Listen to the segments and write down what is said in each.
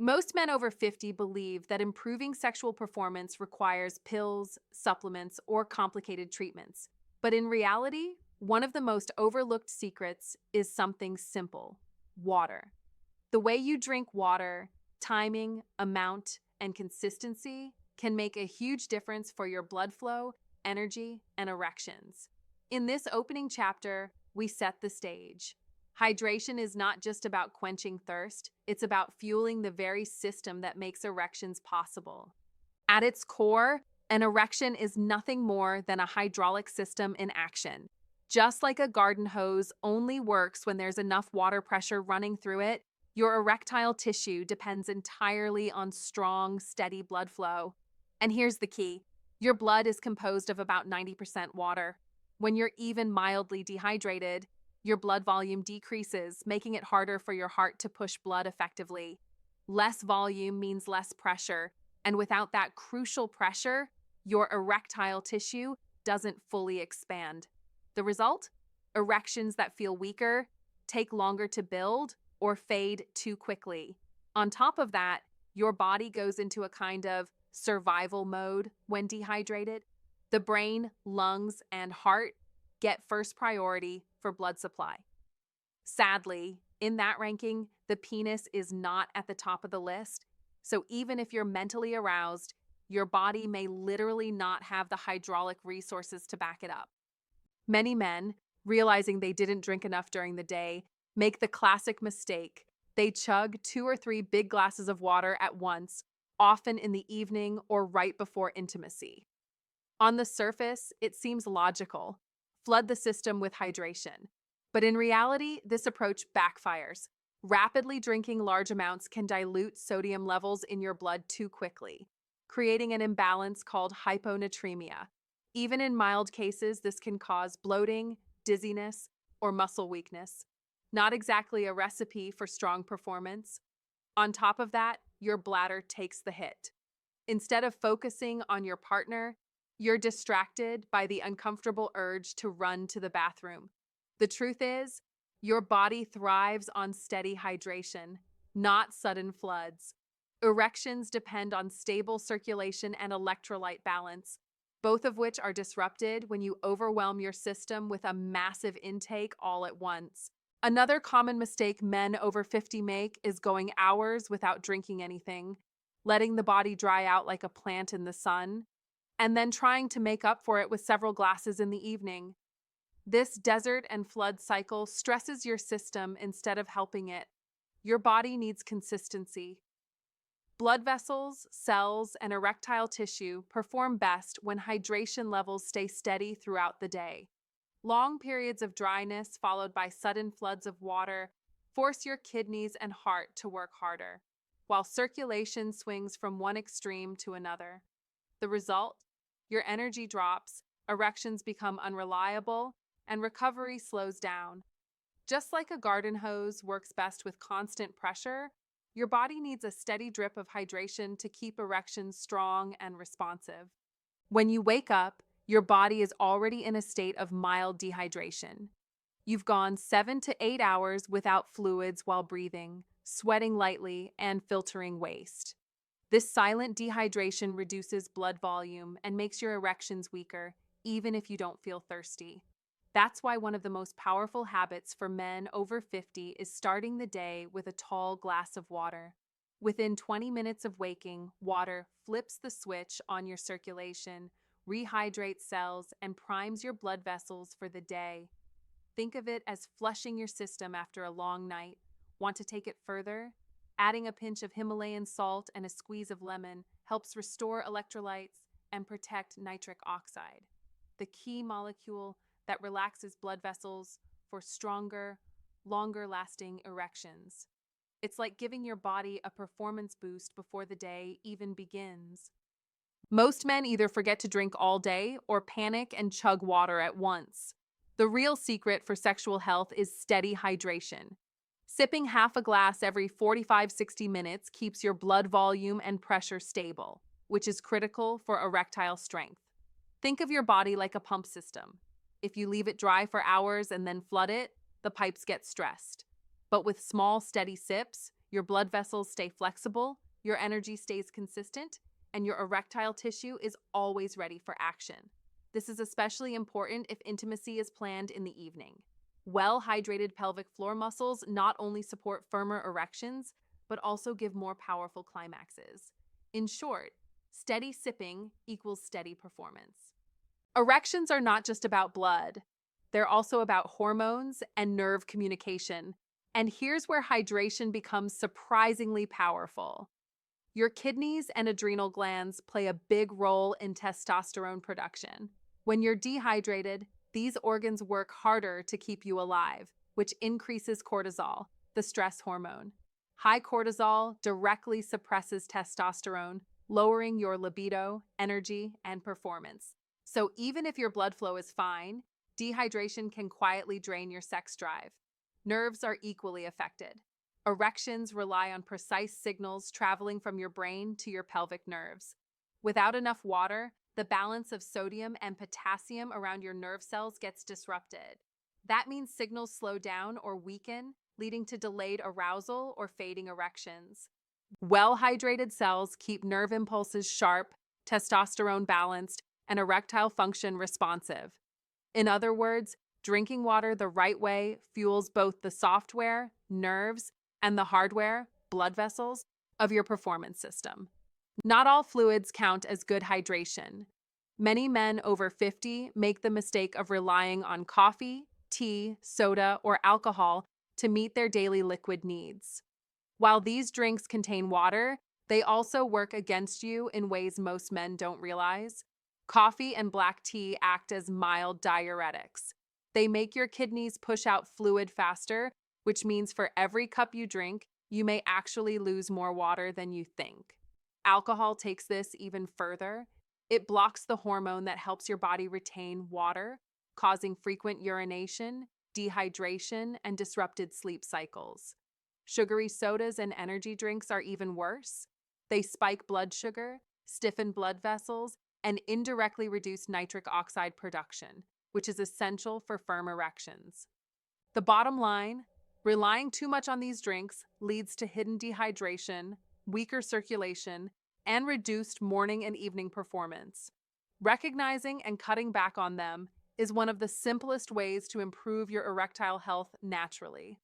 Most men over 50 believe that improving sexual performance requires pills, supplements, or complicated treatments. But in reality, one of the most overlooked secrets is something simple: water. The way you drink water, timing, amount, and consistency can make a huge difference for your blood flow, energy, and erections. In this opening chapter, we set the stage. Hydration is not just about quenching thirst, it's about fueling the very system that makes erections possible. At its core, an erection is nothing more than a hydraulic system in action. Just like a garden hose only works when there's enough water pressure running through it, your erectile tissue depends entirely on strong, steady blood flow. And here's the key: your blood is composed of about 90% water. When you're even mildly dehydrated, your blood volume decreases, making it harder for your heart to push blood effectively. Less volume means less pressure, and without that crucial pressure, your erectile tissue doesn't fully expand. The result? Erections that feel weaker, take longer to build, or fade too quickly. On top of that, your body goes into a kind of survival mode when dehydrated. The brain, lungs, and heart get first priority for blood supply. Sadly, in that ranking, the penis is not at the top of the list. So even if you're mentally aroused, your body may literally not have the hydraulic resources to back it up. Many men, realizing they didn't drink enough during the day, make the classic mistake. They chug 2 or 3 big glasses of water at once, often in the evening or right before intimacy. On the surface, it seems logical. Flood the system with hydration. But in reality, this approach backfires. Rapidly drinking large amounts can dilute sodium levels in your blood too quickly, creating an imbalance called hyponatremia. Even in mild cases, this can cause bloating, dizziness, or muscle weakness. Not exactly a recipe for strong performance. On top of that, your bladder takes the hit. Instead of focusing on your partner, you're distracted by the uncomfortable urge to run to the bathroom. The truth is, your body thrives on steady hydration, not sudden floods. Erections depend on stable circulation and electrolyte balance, both of which are disrupted when you overwhelm your system with a massive intake all at once. Another common mistake men over 50 make is going hours without drinking anything, letting the body dry out like a plant in the sun, and then trying to make up for it with several glasses in the evening. This desert and flood cycle stresses your system instead of helping it. Your body needs consistency. Blood vessels, cells, and erectile tissue perform best when hydration levels stay steady throughout the day. Long periods of dryness followed by sudden floods of water force your kidneys and heart to work harder, while circulation swings from one extreme to another. The result? Your energy drops, erections become unreliable, and recovery slows down. Just like a garden hose works best with constant pressure, your body needs a steady drip of hydration to keep erections strong and responsive. When you wake up, your body is already in a state of mild dehydration. You've gone 7 to 8 hours without fluids while breathing, sweating lightly, and filtering waste. This silent dehydration reduces blood volume and makes your erections weaker, even if you don't feel thirsty. That's why one of the most powerful habits for men over 50 is starting the day with a tall glass of water. Within 20 minutes of waking, water flips the switch on your circulation, rehydrates cells, and primes your blood vessels for the day. Think of it as flushing your system after a long night. Want to take it further? Adding a pinch of Himalayan salt and a squeeze of lemon helps restore electrolytes and protect nitric oxide, the key molecule that relaxes blood vessels for stronger, longer-lasting erections. It's like giving your body a performance boost before the day even begins. Most men either forget to drink all day or panic and chug water at once. The real secret for sexual health is steady hydration. Sipping half a glass every 45-60 minutes keeps your blood volume and pressure stable, which is critical for erectile strength. Think of your body like a pump system. If you leave it dry for hours and then flood it, the pipes get stressed. But with small, steady sips, your blood vessels stay flexible, your energy stays consistent, and your erectile tissue is always ready for action. This is especially important if intimacy is planned in the evening. Well-hydrated pelvic floor muscles not only support firmer erections, but also give more powerful climaxes. In short, steady sipping equals steady performance. Erections are not just about blood. They're also about hormones and nerve communication. And here's where hydration becomes surprisingly powerful. Your kidneys and adrenal glands play a big role in testosterone production. When you're dehydrated, these organs work harder to keep you alive, which increases cortisol, the stress hormone. High cortisol directly suppresses testosterone, lowering your libido, energy, and performance. So even if your blood flow is fine, dehydration can quietly drain your sex drive. Nerves are equally affected. Erections rely on precise signals traveling from your brain to your pelvic nerves. Without enough water, the balance of sodium and potassium around your nerve cells gets disrupted. That means signals slow down or weaken, leading to delayed arousal or fading erections. Well-hydrated cells keep nerve impulses sharp, testosterone balanced, and erectile function responsive. In other words, drinking water the right way fuels both the software, nerves, and the hardware, blood vessels, of your performance system. Not all fluids count as good hydration. Many men over 50 make the mistake of relying on coffee, tea, soda, or alcohol to meet their daily liquid needs. While these drinks contain water, they also work against you in ways most men don't realize. Coffee and black tea act as mild diuretics. They make your kidneys push out fluid faster, which means for every cup you drink, you may actually lose more water than you think. Alcohol takes this even further. It blocks the hormone that helps your body retain water, causing frequent urination, dehydration, and disrupted sleep cycles. Sugary sodas and energy drinks are even worse. They spike blood sugar, stiffen blood vessels, and indirectly reduce nitric oxide production, which is essential for firm erections. The bottom line, relying too much on these drinks leads to hidden dehydration, weaker circulation, and reduced morning and evening performance. Recognizing and cutting back on them is one of the simplest ways to improve your erectile health naturally.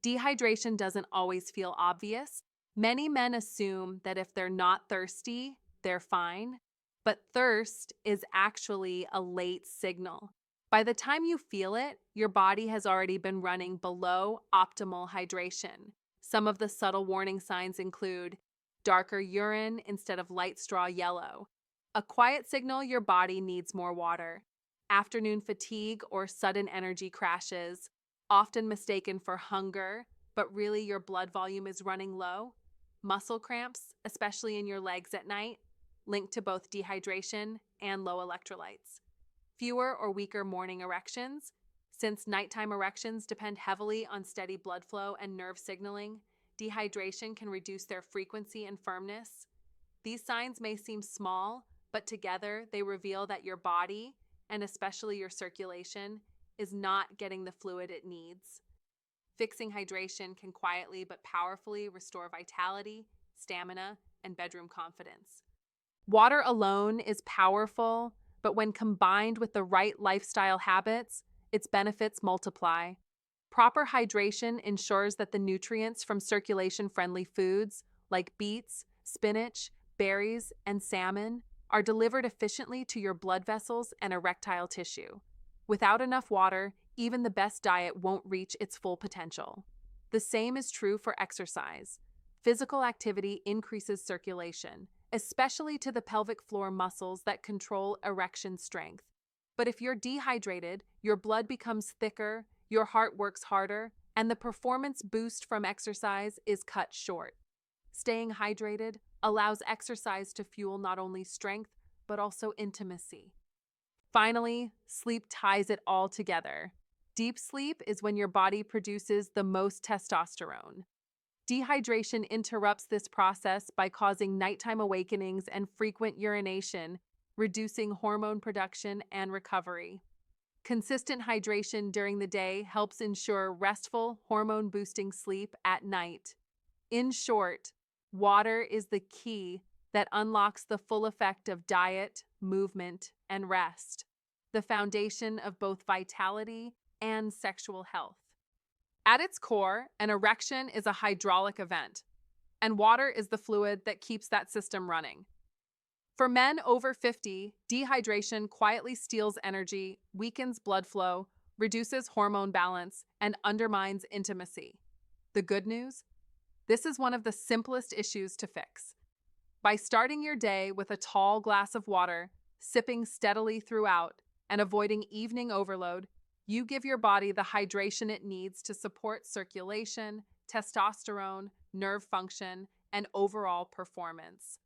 Dehydration doesn't always feel obvious. Many men assume that if they're not thirsty, they're fine, but thirst is actually a late signal. By the time you feel it, your body has already been running below optimal hydration. Some of the subtle warning signs include darker urine instead of light straw yellow, a quiet signal your body needs more water, afternoon fatigue or sudden energy crashes, often mistaken for hunger, but really your blood volume is running low, muscle cramps, especially in your legs at night, linked to both dehydration and low electrolytes. Fewer or weaker morning erections. Since nighttime erections depend heavily on steady blood flow and nerve signaling, dehydration can reduce their frequency and firmness. These signs may seem small, but together they reveal that your body, and especially your circulation, is not getting the fluid it needs. Fixing hydration can quietly but powerfully restore vitality, stamina, and bedroom confidence. Water alone is powerful, but when combined with the right lifestyle habits, its benefits multiply. Proper hydration ensures that the nutrients from circulation-friendly foods like beets, spinach, berries, and salmon are delivered efficiently to your blood vessels and erectile tissue. Without enough water, even the best diet won't reach its full potential. The same is true for exercise. Physical activity increases circulation, especially to the pelvic floor muscles that control erection strength. But if you're dehydrated, your blood becomes thicker, your heart works harder, and the performance boost from exercise is cut short. Staying hydrated allows exercise to fuel not only strength, but also intimacy. Finally, sleep ties it all together. Deep sleep is when your body produces the most testosterone. Dehydration interrupts this process by causing nighttime awakenings and frequent urination, reducing hormone production and recovery. Consistent hydration during the day helps ensure restful, hormone-boosting sleep at night. In short, water is the key that unlocks the full effect of diet, movement, and rest, the foundation of both vitality and sexual health. At its core, an erection is a hydraulic event, and water is the fluid that keeps that system running. For men over 50, dehydration quietly steals energy, weakens blood flow, reduces hormone balance, and undermines intimacy. The good news? This is one of the simplest issues to fix. By starting your day with a tall glass of water, sipping steadily throughout, and avoiding evening overload, you give your body the hydration it needs to support circulation, testosterone, nerve function, and overall performance.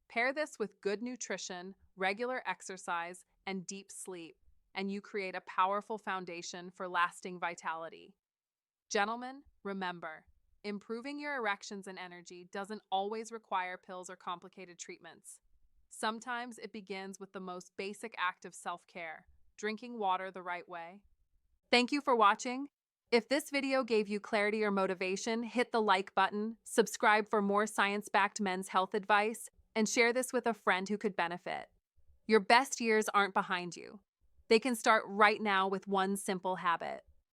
Pair this with good nutrition, regular exercise, and deep sleep, and you create a powerful foundation for lasting vitality. Gentlemen, remember, improving your erections and energy doesn't always require pills or complicated treatments. Sometimes it begins with the most basic act of self-care, drinking water the right way. Thank you for watching. If this video gave you clarity or motivation, hit the like button, subscribe for more science-backed men's health advice, and share this with a friend who could benefit. Your best years aren't behind you. They can start right now with one simple habit.